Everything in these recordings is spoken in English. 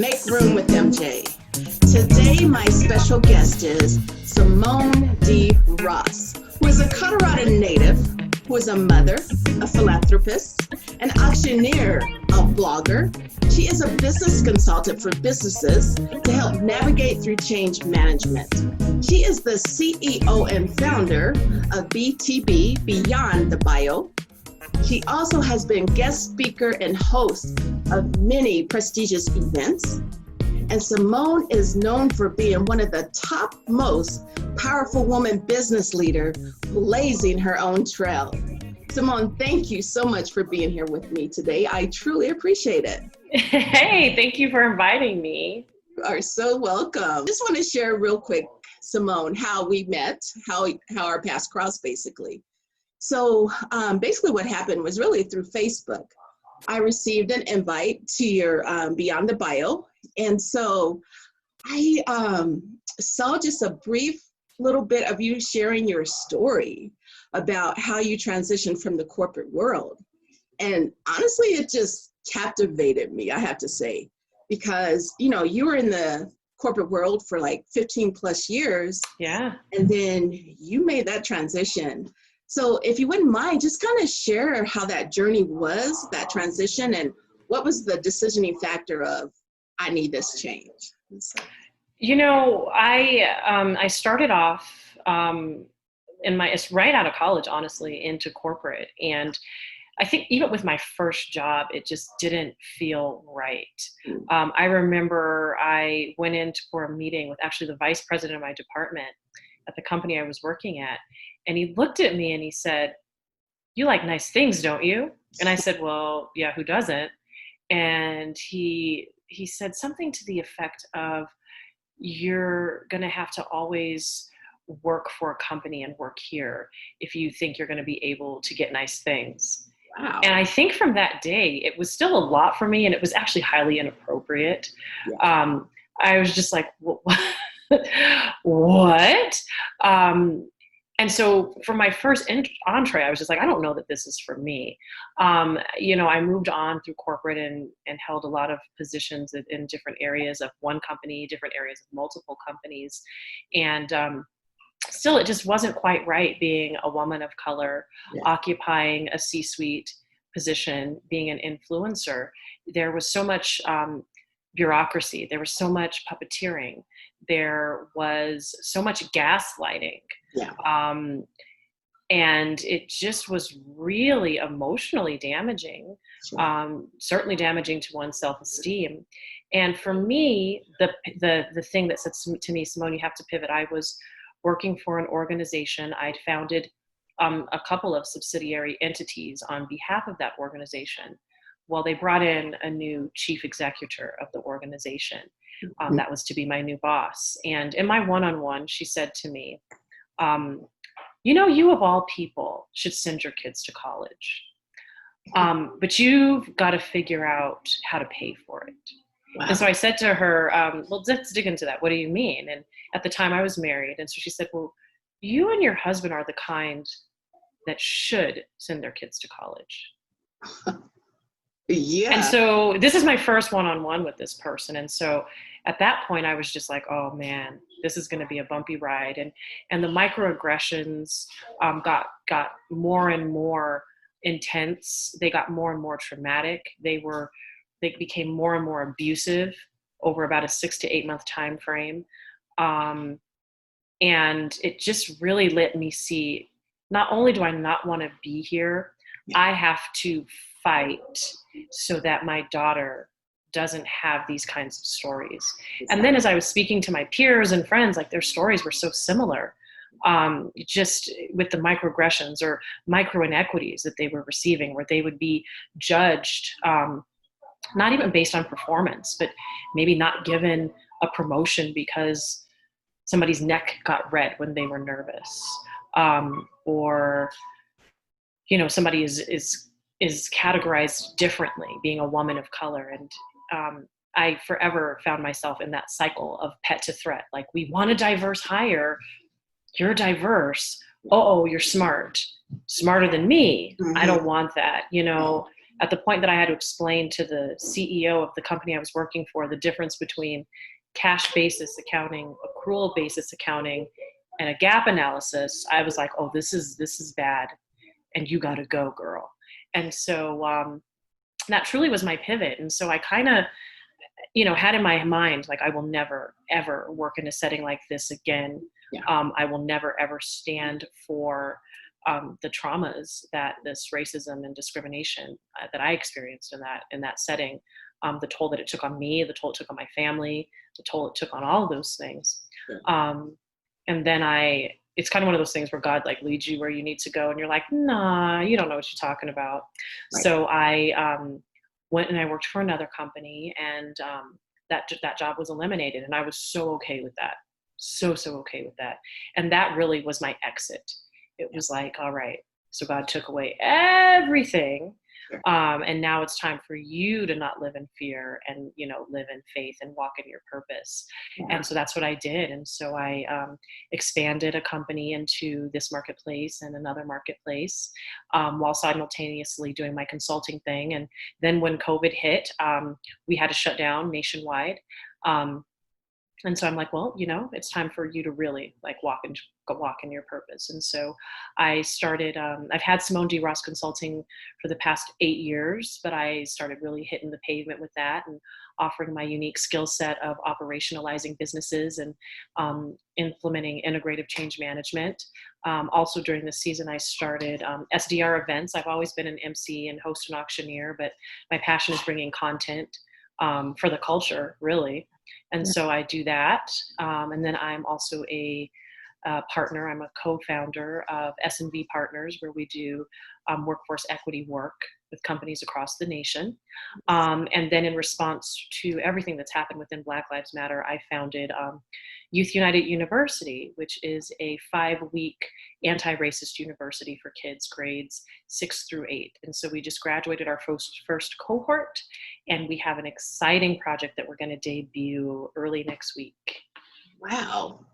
Make Room with MJ. Today, my special guest is Simone D. Ross, who is a Colorado native, who is a mother, a philanthropist, an auctioneer, a blogger. She is a business consultant for businesses to help navigate through change management. She is the CEO and founder of BTB, Beyond the Bio. She also has been guest speaker and host of many prestigious events. And Simone is known for being one of the top most powerful woman business leader, blazing her own trail. Simone, thank you so much for being here with me today. I truly appreciate it. Hey, thank you for inviting me. You are so welcome. Just want to share real quick, Simone, how we met, how our paths crossed, basically. So basically what happened was really through Facebook. I received an invite to your Beyond the Bio. And so I saw just a brief little bit of you sharing your story about how you transitioned from the corporate world. And honestly, it just captivated me, I have to say, because, you know, you were in the corporate world for like 15 plus years. Yeah. And then you made that transition. So if you wouldn't mind, just kind of share how that journey was, that transition, and what was the decisioning factor of, I need this change. So. You know, I started off it's right out of college, honestly, into corporate. And I think even with my first job, it just didn't feel right. I remember I went in for a meeting with actually the vice president of my department at the company I was working at. And he looked at me and he said, "You like nice things, don't you?" And I said, "Well, yeah, who doesn't?" And he said something to the effect of, "You're going to have to always work for a company and work here if you think you're going to be able to get nice things." Wow. And I think from that day, it was still a lot for me, and it was actually highly inappropriate. Yeah. I was just like, what? And so for my first entree, I was just like, I don't know that this is for me. You know, I moved on through corporate and held a lot of positions in different areas of one company, different areas of multiple companies. And still, it just wasn't quite right being a woman of color, occupying a C-suite position, being an influencer. There was so much bureaucracy. There was so much puppeteering. There was so much gaslighting. Yeah. And it just was really emotionally damaging, certainly damaging to one's self-esteem. And for me, the thing that said to me, "Simone, you have to pivot." I was working for an organization. I'd founded a couple of subsidiary entities on behalf of that organization. Well, they brought in a new chief executive of the organization. That was to be my new boss. And in my one-on-one, she said to me, "You know, you of all people should send your kids to college. But you've got to figure out how to pay for it." Wow. And so I said to her, "Well, let's dig into that. What do you mean?" And at the time I was married. And so she said, "Well, you and your husband are the kind that should send their kids to college." Yeah. And so this is my first one-on-one with this person. And so at that point I was just like, oh man, this is going to be a bumpy ride. And the microaggressions got more and more intense. They got more and more traumatic. They became more and more abusive over about a 6 to 8 month time frame. And it just really let me see, not only do I not want to be here, I have to fight so that my daughter doesn't have these kinds of stories. And then as I was speaking to my peers and friends, like their stories were so similar, just with the microaggressions or micro inequities that they were receiving, where they would be judged, not even based on performance, but maybe not given a promotion because somebody's neck got red when they were nervous, or you know, somebody is categorized differently, being a woman of color. And I forever found myself in that cycle of pet to threat. Like, we want a diverse hire. You're diverse. Oh, you're smart. Smarter than me. Mm-hmm. I don't want that, you know. at the point that I had to explain to the CEO of the company I was working for the difference between cash basis accounting, accrual basis accounting, and a gap analysis, I was like, oh, this is bad, and you got to go, girl. And so that truly was my pivot. And so I kind of, had in my mind, like, I will never, ever work in a setting like this again. Yeah. I will never, ever stand for the traumas that this racism and discrimination that I experienced in that setting, the toll that it took on me, the toll it took on my family, the toll it took on all of those things. Yeah. And then it's kind of one of those things where God like leads you where you need to go, and you're like, nah, you don't know what you're talking about. Right. So I went and I worked for another company, and that job was eliminated, and I was so okay with that, so okay with that. And that really was my exit. It was like, all right, so God took away everything. Sure. And now it's time for you to not live in fear and, live in faith and walk in your purpose. Yeah. And so that's what I did. And so I expanded a company into this marketplace and another marketplace, while simultaneously doing my consulting thing. And then when COVID hit, we had to shut down nationwide. And so I'm like, well, it's time for you to really like walk in your purpose. And so I started, I've had Simone D. Ross Consulting for the past 8 years, but I started really hitting the pavement with that and offering my unique skill set of operationalizing businesses and implementing integrative change management. Also during this season, I started SDR events. I've always been an MC and host and auctioneer, but my passion is bringing content for the culture, really. And so I do that. And then I'm also a partner. I'm a co-founder of S&V Partners, where we do workforce equity work with companies across the nation. And then in response to everything that's happened within Black Lives Matter, I founded Youth United University, which is a 5-week anti-racist university for kids grades 6 through 8. And so we just graduated our first cohort, and we have an exciting project that we're going to debut early next week. Wow.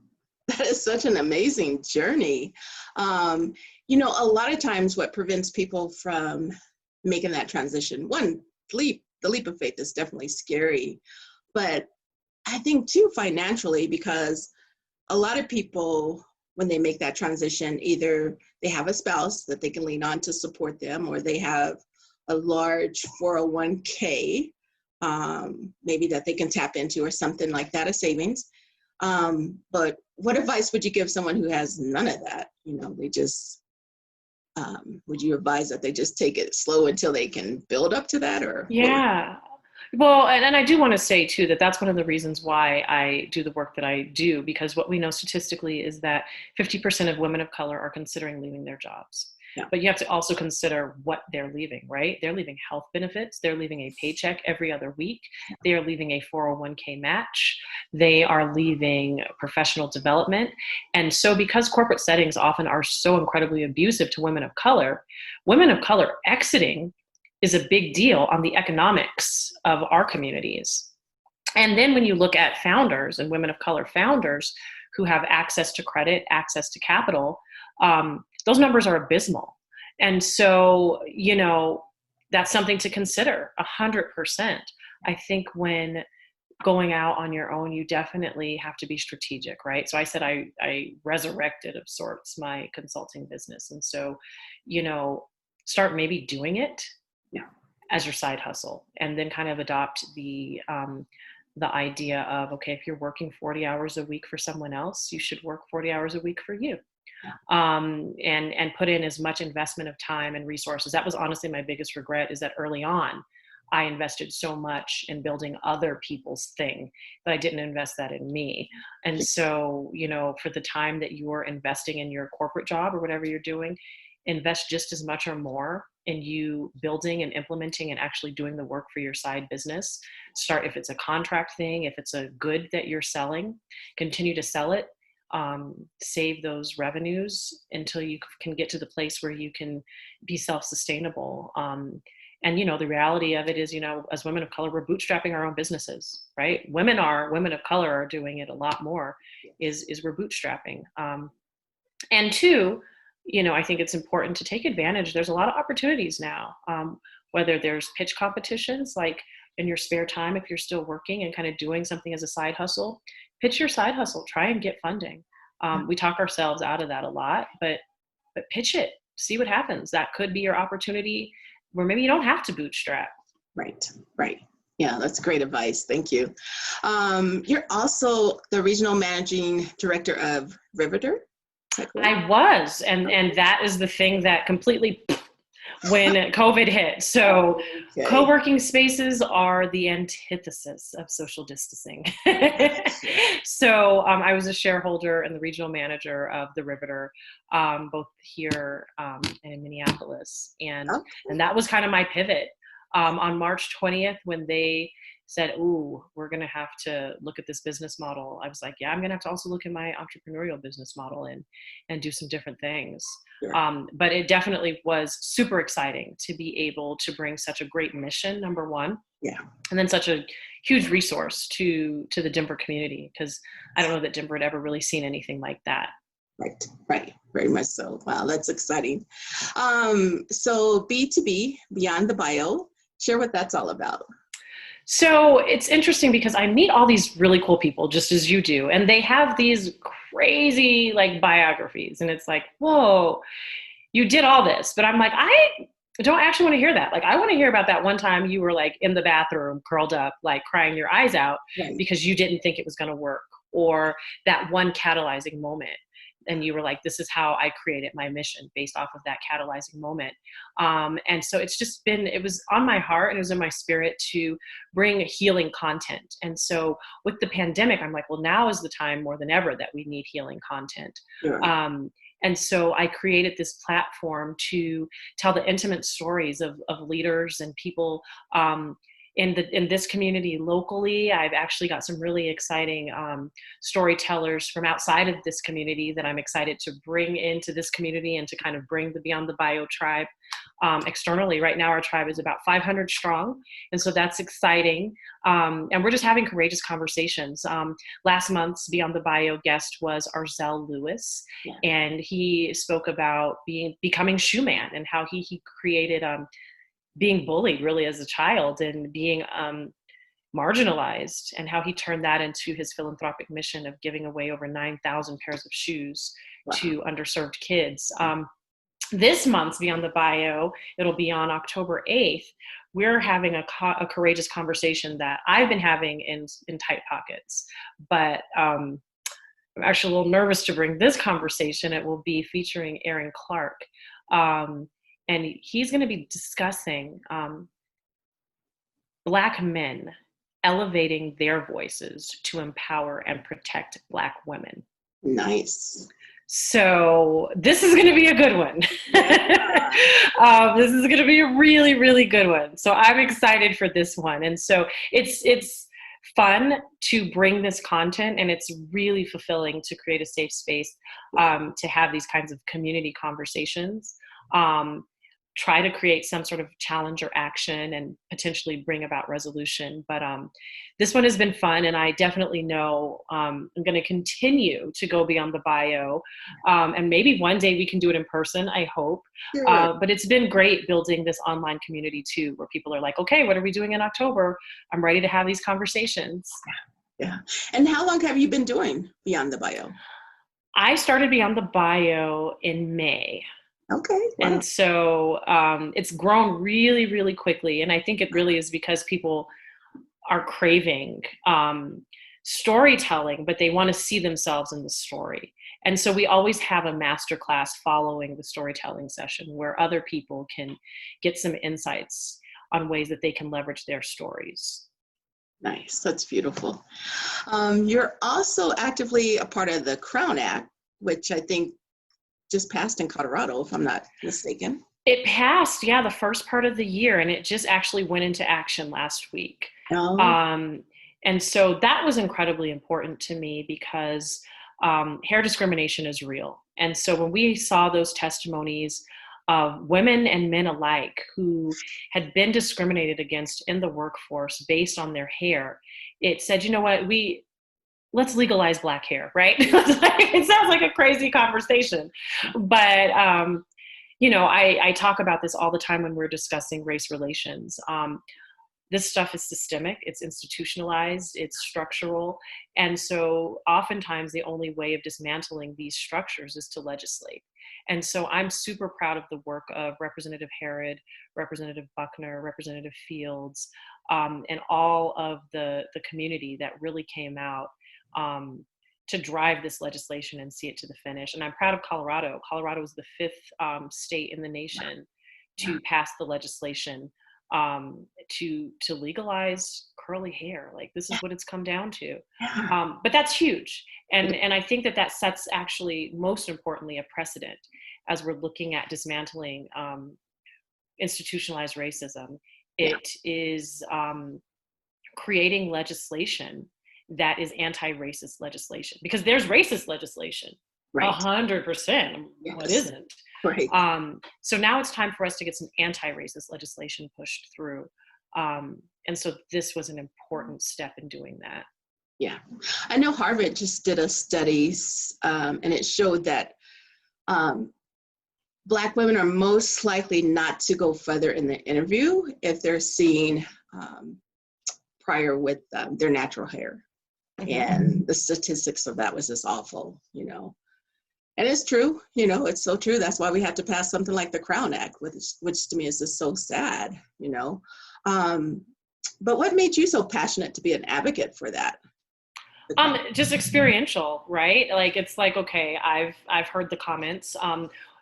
That is such an amazing journey. A lot of times what prevents people from making that transition, the leap of faith is definitely scary, but I think too financially, because a lot of people, when they make that transition, either they have a spouse that they can lean on to support them, or they have a large 401k, maybe that they can tap into, or something like that, a savings. But what advice would you give someone who has none of that? They just, would you advise that they just take it slow until they can build up to that? Or yeah. Well, and I do want to say too that that's one of the reasons why I do the work that I do, because what we know statistically is that 50% of women of color are considering leaving their jobs. Yeah. But you have to also consider what they're leaving, right? They're leaving health benefits. They're leaving a paycheck every other week. They are leaving a 401k match. They are leaving professional development. And so because corporate settings often are so incredibly abusive to women of color exiting is a big deal on the economics of our communities. And then when you look at founders and women of color founders who have access to credit, access to capital, those numbers are abysmal. And so, that's something to consider 100%. I think when going out on your own, you definitely have to be strategic, right? So I said I resurrected of sorts my consulting business. And so, start maybe doing it as your side hustle, and then kind of adopt the idea of, okay, if you're working 40 hours a week for someone else, you should work 40 hours a week for you. And put in as much investment of time and resources. That was honestly my biggest regret, is that early on, I invested so much in building other people's thing that I didn't invest that in me. And so, for the time that you're investing in your corporate job or whatever you're doing, invest just as much or more in you building and implementing and actually doing the work for your side business. Start, if it's a contract thing, if it's a good that you're selling, continue to sell it. Save those revenues until you can get to the place where you can be self-sustainable. And, the reality of it is, as women of color, we're bootstrapping our own businesses, right? Women of color are doing it a lot more, is we're bootstrapping. And two, I think it's important to take advantage. There's a lot of opportunities now. whether there's pitch competitions, like in your spare time, if you're still working and kind of doing something as a side hustle, pitch your side hustle, try and get funding. We talk ourselves out of that a lot, but pitch it, see what happens. That could be your opportunity where maybe you don't have to bootstrap. Right, right. Yeah, that's great advice. Thank you. You're also the regional managing director of Riveter. I was, and that is the thing that completely when COVID hit. So co-working spaces are the antithesis of social distancing. So I was a shareholder and the regional manager of the Riveter, both here and in Minneapolis. And that was kind of my pivot. On March 20th, when they said, "Ooh, we're going to have to look at this business model," I was like, "Yeah, I'm going to have to also look at my entrepreneurial business model and do some different things." Sure. But it definitely was super exciting to be able to bring such a great mission, number one, and then such a huge resource to the Denver community, because I don't know that Denver had ever really seen anything like that. Right, right, very much so. Wow, that's exciting. So B2B, Beyond the Bio, share what that's all about. So it's interesting because I meet all these really cool people, just as you do, and they have these crazy like biographies, and it's like, whoa, you did all this. But I'm like, I don't actually want to hear that. Like, I want to hear about that one time you were like in the bathroom, curled up, like crying your eyes out because you didn't think it was going to work, or that one catalyzing moment. And you were like, this is how I created my mission based off of that catalyzing moment. And so it's just been, it was on my heart and it was in my spirit to bring healing content. And so with the pandemic, I'm like, well, now is the time more than ever that we need healing content. And so I created this platform to tell the intimate stories of leaders and people in this community locally. I've actually got some really exciting storytellers from outside of this community that I'm excited to bring into this community and to kind of bring the Beyond the Bio tribe externally. Right now, our tribe is about 500 strong. And so that's exciting. And we're just having courageous conversations. Last month's Beyond the Bio guest was Arzell Lewis. And he spoke about becoming shoe man and how he created being bullied really as a child and being marginalized, and how he turned that into his philanthropic mission of giving away over 9,000 pairs of shoes to underserved kids. This month's Beyond the Bio, it'll be on October 8th. We're having a courageous conversation that I've been having in tight pockets, but I'm actually a little nervous to bring this conversation. It will be featuring Aaron Clark. And he's going to be discussing Black men elevating their voices to empower and protect Black women. Nice. So this is going to be a good one. This is going to be a really, really good one. So I'm excited for this one. And so it's fun to bring this content, and it's really fulfilling to create a safe space to have these kinds of community conversations. Try to create some sort of challenge or action and potentially bring about resolution. But this one has been fun, and I definitely know I'm going to continue to go Beyond the Bio. And maybe one day we can do it in person, I hope. Sure. But it's been great building this online community too, where people are like, okay, what are we doing in October? I'm ready to have these conversations. Yeah. And how long have you been doing Beyond the Bio? I started Beyond the Bio in May. Okay. Wow. And so it's grown really, really quickly. And I think it really is because people are craving storytelling, but they want to see themselves in the story. And so we always have a masterclass following the storytelling session where other people can get some insights on ways that they can leverage their stories. Nice. That's beautiful. You're also actively a part of the Crown Act, which I think just passed in Colorado, if I'm not mistaken. It passed, the first part of the year, and it just actually went into action last week. And so that was incredibly important to me because hair discrimination is real. And so when we saw those testimonies of women and men alike who had been discriminated against in the workforce based on their hair, it said, you know what, let's legalize Black hair, right? It sounds like a crazy conversation, but I talk about this all the time when we're discussing race relations. This stuff is systemic, it's institutionalized, it's structural. And so oftentimes the only way of dismantling these structures is to legislate. And so I'm super proud of the work of Representative Herod, Representative Buckner, Representative Fields, and all of the community that really came out to drive this legislation and see it to the finish. And I'm proud of Colorado. Colorado was the fifth state in the nation to pass the legislation to legalize curly hair. Like, this is what it's come down to. But that's huge. And I think that sets, actually, most importantly, a precedent as we're looking at dismantling institutionalized racism. It is creating legislation that is anti-racist legislation, because there's racist legislation, 100%. What isn't? Right. So now it's time for us to get some anti-racist legislation pushed through. And so this was an important step in doing that. Yeah. I know Harvard just did a study, and it showed that Black women are most likely not to go further in the interview if they're seen prior with their natural hair. And the statistics of that was just awful, And it's true, it's so true. That's why we have to pass something like the Crown Act, which to me is just so sad, But what made you so passionate to be an advocate for that? Just experiential, right? Like, it's like, okay, I've heard the comments.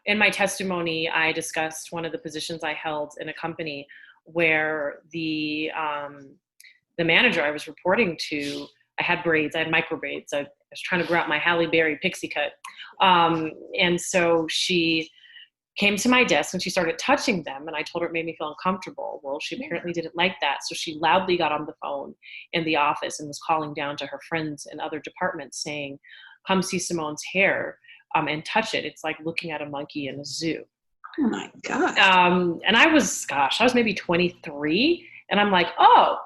In my testimony, I discussed one of the positions I held in a company where the manager I was reporting to, I had braids, I had micro braids. I was trying to grow out my Halle Berry pixie cut. And so she came to my desk and she started touching them, and I told her it made me feel uncomfortable. Well, she apparently didn't like that. So she loudly got on the phone in the office and was calling down to her friends in other departments saying, come see Simone's hair and touch it. It's like looking at a monkey in a zoo. Oh my God. And I was maybe 23, and I'm like, oh,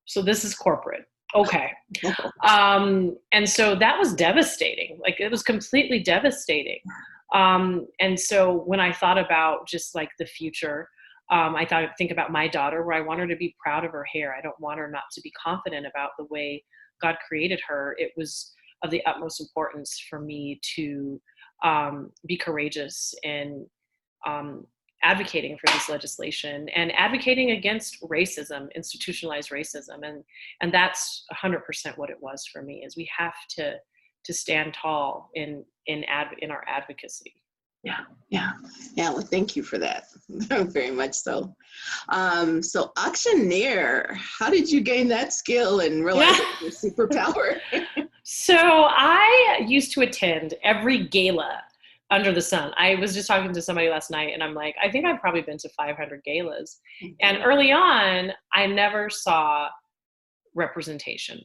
so this is corporate. Okay. And so that was devastating. Like, it was completely devastating. And so when I thought about just like the future, I think about my daughter, where I want her to be proud of her hair. I don't want her not to be confident about the way God created her. It was of the utmost importance for me to be courageous in advocating for this legislation and advocating against racism, institutionalized racism. And that's 100% what it was for me, is we have to stand tall in our advocacy. Yeah. Well, thank you for that. Very much so. So Auctioneer, how did you gain that skill and realize it was your superpower? So I used to attend every gala under the sun. I was just talking to somebody last night, and I'm like, I think I've probably been to 500 galas. And early on, I never saw representation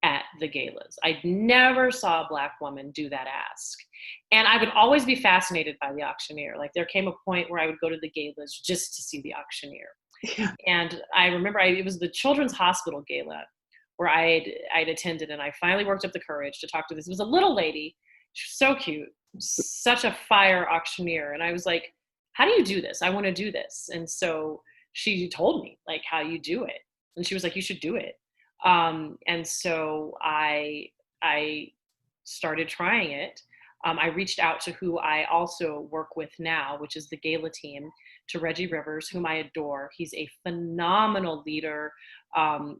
at the galas. I never saw a Black woman do that ask. And I would always be fascinated by the Auctioneer. Like, there came a point where I would go to the galas just to see the Auctioneer. Yeah. And I remember it was the Children's Hospital Gala where I'd attended, and I finally worked up the courage to talk to this. It was a little lady. She was so cute, such a fire auctioneer. And I was like, how do you do this? I want to do this. And so she told me like how you do it. And she was like, you should do it. And so I started trying it. I reached out to who I also work with now, which is the gala team, to Reggie Rivers, whom I adore. He's a phenomenal leader.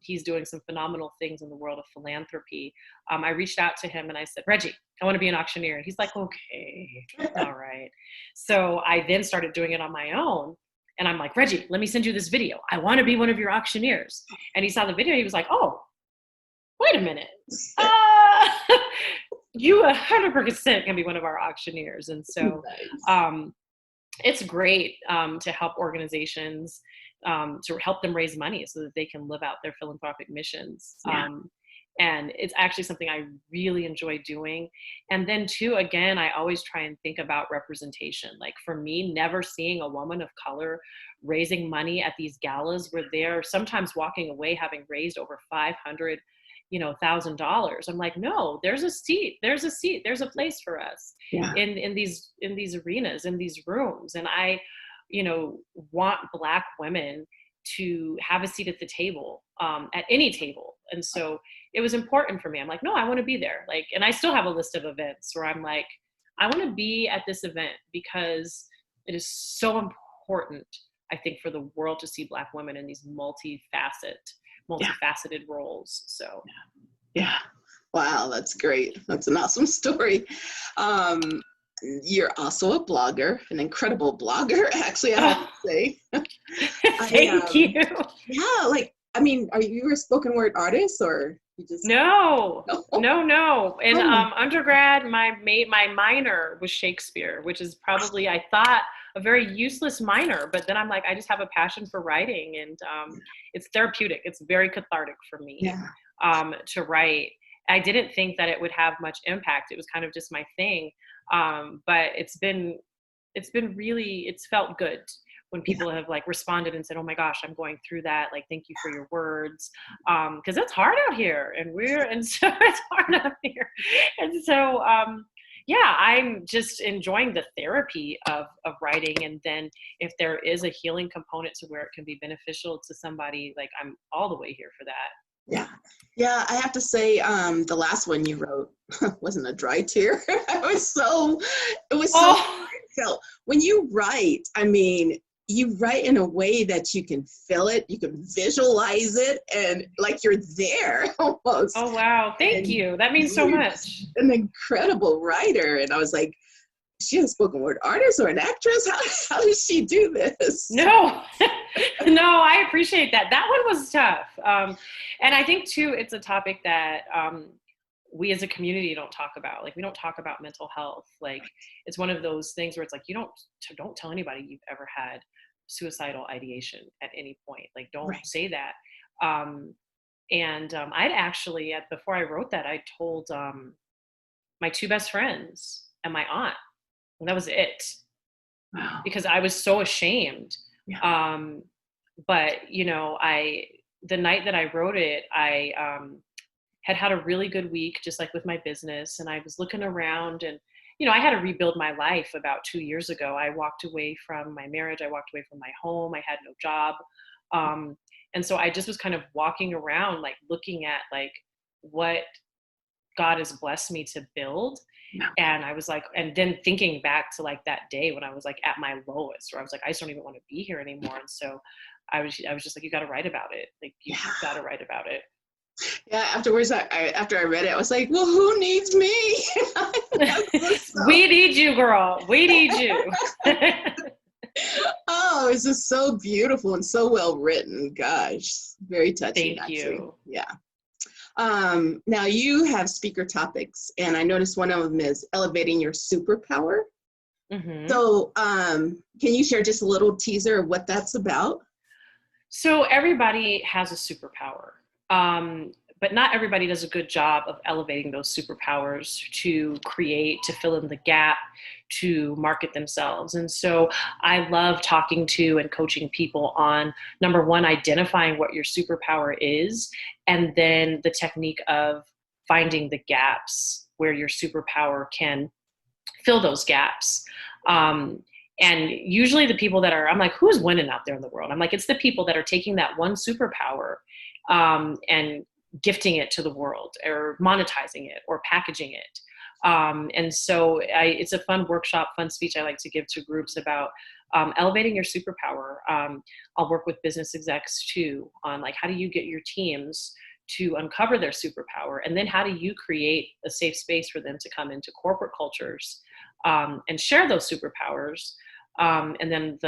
He's doing some phenomenal things in the world of philanthropy. I reached out to him and I said, Reggie, I want to be an auctioneer. And he's like, okay, all right. So I then started doing it on my own. And I'm like, Reggie, let me send you this video. I want to be one of your auctioneers. And he saw the video. He was like, oh, wait a minute. You 100% can be one of our auctioneers. And so it's great to help organizations, to help them raise money so that they can live out their philanthropic missions. And it's actually something I really enjoy doing. And then too, again, I always try and think about representation. Like for me, never seeing a woman of color raising money at these galas where they're sometimes walking away having raised over $500,000 $1,000. I'm like, no, there's a seat, there's a place for us Yeah. in these arenas, in these rooms. And I, want Black women to have a seat at the table, at any table. And so it was important for me. I'm like, no, I want to be there. Like, and I still have a list of events where I'm like, I want to be at this event because it is so important, I think, for the world to see Black women in these multifaceted roles. So Yeah. Wow, that's great. That's an awesome story. You're also a blogger, an incredible blogger, actually, I have to say. Thank you. Yeah, like, I mean, are you a spoken word artist, or you just... No. In Oh. undergrad, my minor was Shakespeare, which is probably, I thought, a very useless minor. But then I'm like, I just have a passion for writing, and it's therapeutic. It's very cathartic for me to write. I didn't think that it would have much impact. It was kind of just my thing. But it's felt good when people have like responded and said, oh my gosh, I'm going through that. Like, thank you for your words. Cause it's hard out here, and so it's hard out here. And so, I'm just enjoying the therapy of writing. And then if there is a healing component to where it can be beneficial to somebody, like, I'm all the way here for that. Yeah. Yeah, I have to say, the last one you wrote wasn't a dry tear. It was so heartfelt. When you write, I mean, you write in a way that you can feel it, you can visualize it, and like you're there almost. Oh, wow. Thank you. That means so much. An incredible writer. And I was like, is she a spoken word artist or an actress? How does she do this? No, I appreciate that. That one was tough. And I think too, it's a topic that we as a community don't talk about. Like, we don't talk about mental health. Like, it's one of those things where it's like, you don't tell anybody you've ever had suicidal ideation at any point. Like, don't say that. I'd actually, before I wrote that, I told my two best friends and my aunt. And that was it. Wow. Because I was so ashamed. Yeah. But, the night that I wrote it, I had a really good week, just like with my business. And I was looking around, and, I had to rebuild my life about 2 years ago. I walked away from my marriage. I walked away from my home. I had no job. And so I just was kind of walking around, like, looking at like what God has blessed me to build. No. And I was like, and then thinking back to like that day when I was like at my lowest, where I was like, I just don't even want to be here anymore. And so I was just like, you got to write about it. Like, you got to write about it. Yeah. Afterwards, after I read it, I was like, well, who needs me? We need you, girl. We need you. Oh, it's just so beautiful and so well written. Gosh, very touching. Thank you. Yeah. Now you have speaker topics, and I noticed one of them is elevating your superpower. Mm-hmm. So can you share just a little teaser of what that's about? So everybody has a superpower, but not everybody does a good job of elevating those superpowers to fill in the gap, to market themselves. And so I love talking to and coaching people on, number one, identifying what your superpower is, and then the technique of finding the gaps where your superpower can fill those gaps. And usually the people that I'm like, who's winning out there in the world? I'm like, it's the people that are taking that one superpower and gifting it to the world, or monetizing it, or packaging it. And so it's a fun workshop, fun speech I like to give to groups about elevating your superpower. I'll work with business execs too on like, how do you get your teams to uncover their superpower? And then how do you create a safe space for them to come into corporate cultures and share those superpowers? And then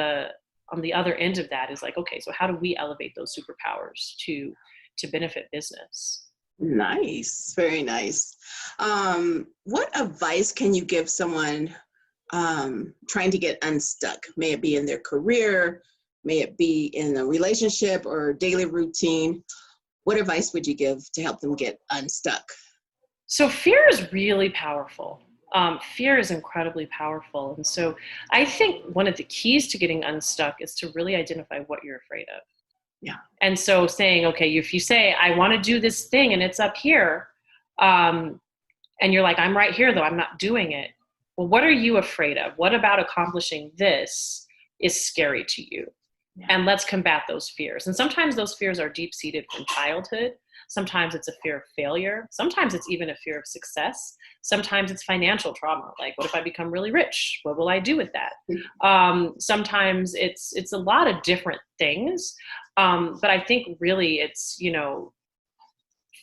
on the other end of that is like, okay, so how do we elevate those superpowers to benefit business? Nice. Very nice. What advice can you give someone trying to get unstuck? May it be in their career, may it be in a relationship or daily routine. What advice would you give to help them get unstuck? So fear is really powerful. Fear is incredibly powerful. And so I think one of the keys to getting unstuck is to really identify what you're afraid of. Yeah. And so saying, okay, if you say, I want to do this thing and it's up here, and you're like, I'm right here, though I'm not doing it. Well, what are you afraid of? What about accomplishing this is scary to you? Yeah. And let's combat those fears. And sometimes those fears are deep-seated from childhood. Sometimes it's a fear of failure. Sometimes it's even a fear of success. Sometimes it's financial trauma. Like, what if I become really rich? What will I do with that? Sometimes it's a lot of different things. But I think really it's,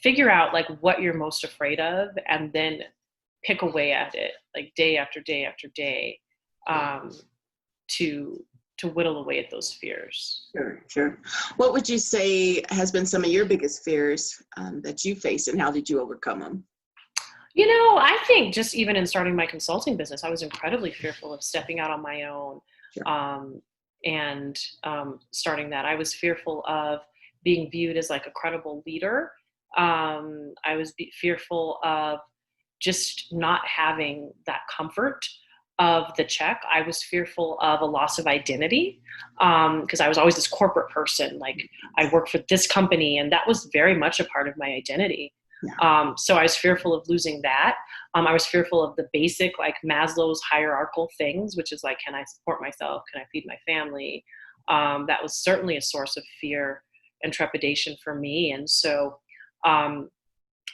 figure out like what you're most afraid of and then pick away at it like day after day after day, to whittle away at those fears. Sure. What would you say has been some of your biggest fears that you faced, and how did you overcome them? I think just even in starting my consulting business, I was incredibly fearful of stepping out on my own. Sure. And starting that. I was fearful of being viewed as like a credible leader. I was fearful of just not having that comfort of the check. I was fearful of a loss of identity, because I was always this corporate person. Like, I work for this company, and that was very much a part of my identity. Yeah. So I was fearful of losing that. I was fearful of the basic, like Maslow's hierarchical things, which is like, can I support myself? Can I feed my family? That was certainly a source of fear and trepidation for me. And so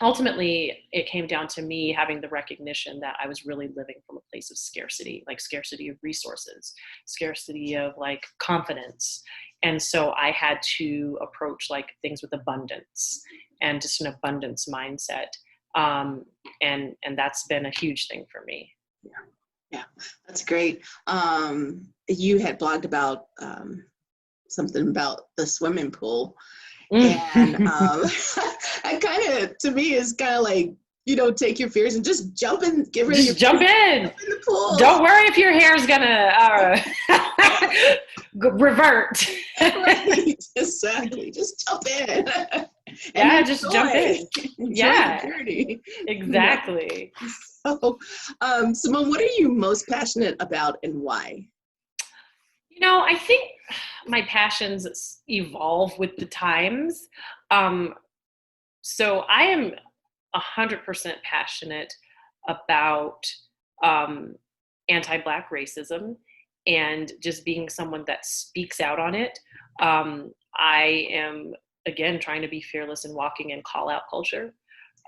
ultimately, it came down to me having the recognition that I was really living from a place of scarcity, like scarcity of resources, scarcity of like confidence. And so I had to approach like things with abundance and just an abundance mindset. And that's been a huge thing for me. Yeah, that's great. You had blogged about something about the swimming pool. And I kind of, to me, is kind of like, take your fears and just jump in, get rid of your jump in the pool. Don't worry if your hair's gonna revert. Right, exactly. Just jump in. Yeah, just jump in. Yeah, the journey. Exactly. So, Simone, what are you most passionate about and why? I think my passions evolve with the times. So I am 100% passionate about anti-Black racism and just being someone that speaks out on it. I am, again, trying to be fearless and walking in call-out culture,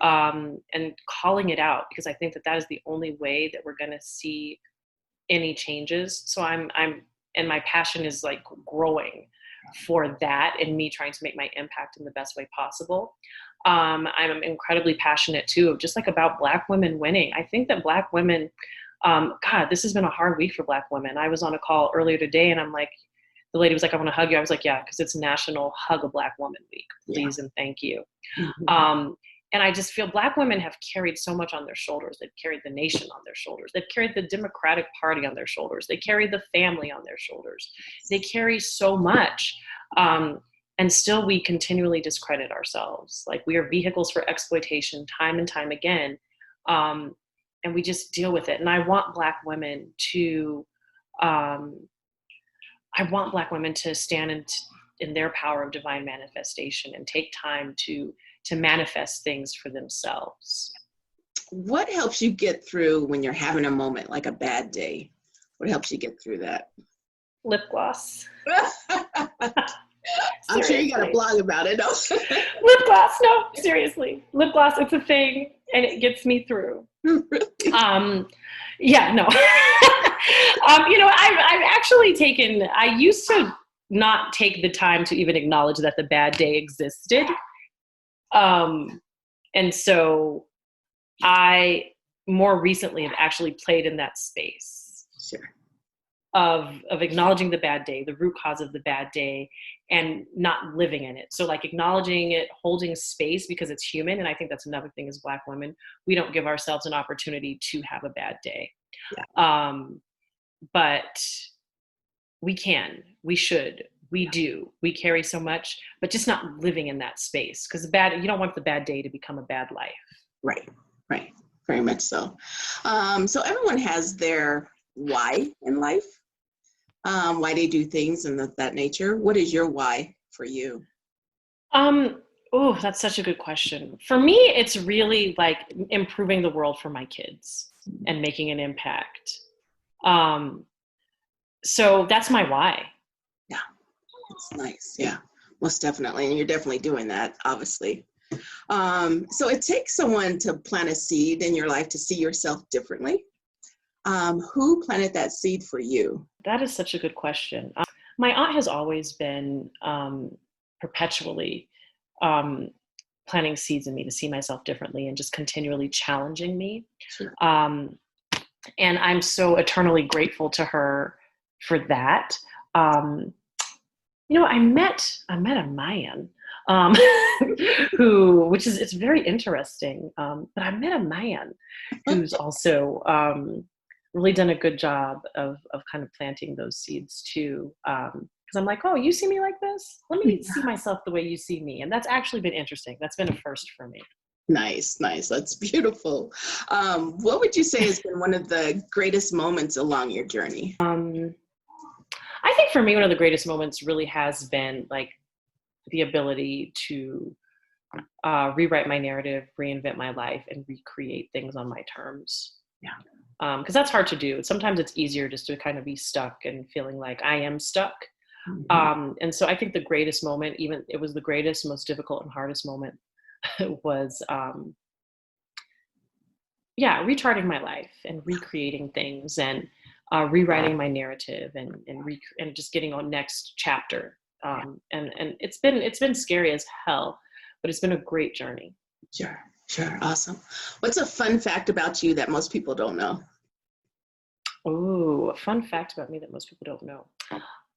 and calling it out, because I think that is the only way that we're going to see any changes. So and my passion is like growing for that, and me trying to make my impact in the best way possible. I'm incredibly passionate too, of just like about Black women winning. I think that Black women, God, this has been a hard week for Black women. I was on a call earlier today, and I'm like, the lady was like, I want to hug you. I was like, yeah, because it's National Hug a Black Woman Week, please. Yeah. And thank you. Mm-hmm. And I just feel Black women have carried so much on their shoulders. They've carried the nation on their shoulders. They've carried the Democratic Party on their shoulders. They carry the family on their shoulders. They carry so much. And still we continually discredit ourselves. Like, we are vehicles for exploitation time and time again. And we just deal with it. And I want Black women to, stand in their power of divine manifestation and take time to manifest things for themselves. What helps you get through when you're having a moment, like a bad day? What helps you get through that? Lip gloss. I'm sure you got a blog about it. No? Lip gloss. No, seriously. Lip gloss, it's a thing, and it gets me through. Really? Yeah, no. I've actually I used to not take the time to even acknowledge that the bad day existed. And so I more recently have actually played in that space. Sure. Of acknowledging the bad day, the root cause of the bad day, and not living in it. So like acknowledging it, holding space, because it's human. And I think that's another thing as Black women, we don't give ourselves an opportunity to have a bad day. Yeah. But we can, we should, we do, we carry so much, but just not living in that space, because you don't want the bad day to become a bad life. Right. Very much so. So everyone has their why in life, why they do things and that nature. What is your why for you? Oh, that's such a good question. For me, it's really like improving the world for my kids and making an impact. Um, so that's my why. Yeah, it's nice. Yeah, most definitely. And you're definitely doing that, obviously. So it takes someone to plant a seed in your life to see yourself differently. Who planted that seed for you? That is such a good question. My aunt has always been perpetually um, planting seeds in me to see myself differently and just continually challenging me. Sure. And I'm so eternally grateful to her for that. I met a man which is, it's very interesting. But I met a man who's also really done a good job of kind of planting those seeds too. Because I'm like, oh, you see me like this? Let me see myself the way you see me. And that's actually been interesting. That's been a first for me. Nice. That's beautiful. What would you say has been one of the greatest moments along your journey? I think for me, one of the greatest moments really has been like the ability to rewrite my narrative, reinvent my life, and recreate things on my terms. Yeah. Because that's hard to do. Sometimes it's easier just to kind of be stuck and feeling like I am stuck. Mm-hmm. And so I think the greatest moment, even it was the greatest, most difficult and hardest moment was, recharting my life and recreating things and rewriting my narrative and just getting on next chapter. And it's been scary as hell, but it's been a great journey. Sure. Awesome. What's a fun fact about you that most people don't know? Oh, a fun fact about me that most people don't know.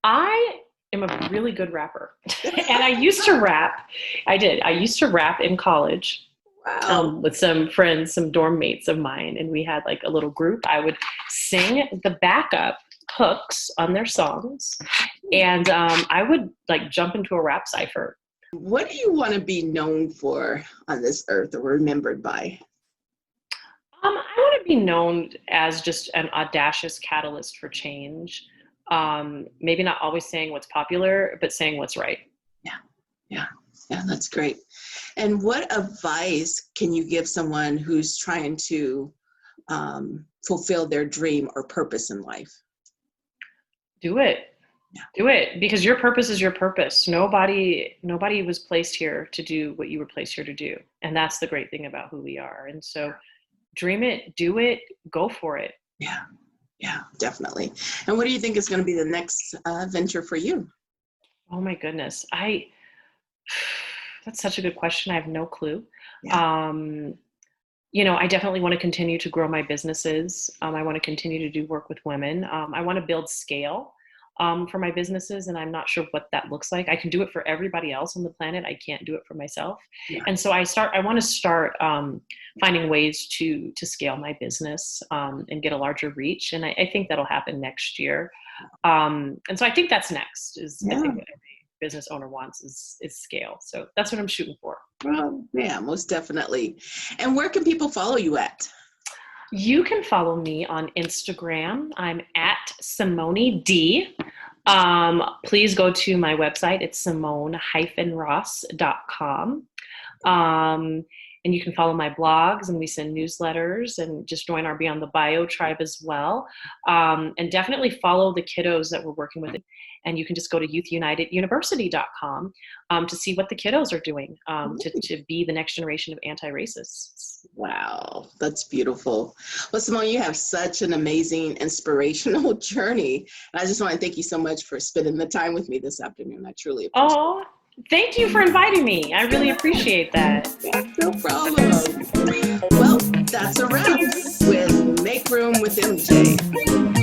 I am a really good rapper. And I used to rap. I used to rap in college. Wow. With some friends, some dorm mates of mine, and we had like a little group. I would sing the backup hooks on their songs, and I would like jump into a rap cipher. What do you want to be known for on this earth or remembered by? I want to be known as just an audacious catalyst for change. Maybe not always saying what's popular, but saying what's right. Yeah, that's great. And what advice can you give someone who's trying to fulfill their dream or purpose in life? Do it. Yeah. Do it, because your purpose is your purpose. Nobody was placed here to do what you were placed here to do. And that's the great thing about who we are. And so dream it, do it, go for it. Yeah, definitely. And what do you think is going to be the next venture for you? Oh my goodness. That's such a good question. I have no clue. Yeah. I definitely want to continue to grow my businesses. I want to continue to do work with women. I want to build scale for my businesses, and I'm not sure what that looks like. I can do it for everybody else on the planet. I can't do it for myself. Yeah. And so I want to start finding ways to scale my business and get a larger reach. And I think that'll happen next year. And so I think that's next. I think what every business owner wants is scale. So that's what I'm shooting for. Well, yeah, most definitely. And where can people follow you at? You can follow me on Instagram. I'm at Simone D. Please go to my website. It's simone-ross.com. And you can follow my blogs, and we send newsletters, and just join our Beyond the Bio tribe as well. And definitely follow the kiddos that we're working with. And you can just go to youthuniteduniversity.com to see what the kiddos are doing to be the next generation of anti-racists. Wow, that's beautiful. Well, Simone, you have such an amazing, inspirational journey. And I just want to thank you so much for spending the time with me this afternoon. I truly appreciate it. Oh, thank you for inviting me. I really appreciate that. No problem. Well, that's a wrap with Make Room with MJ.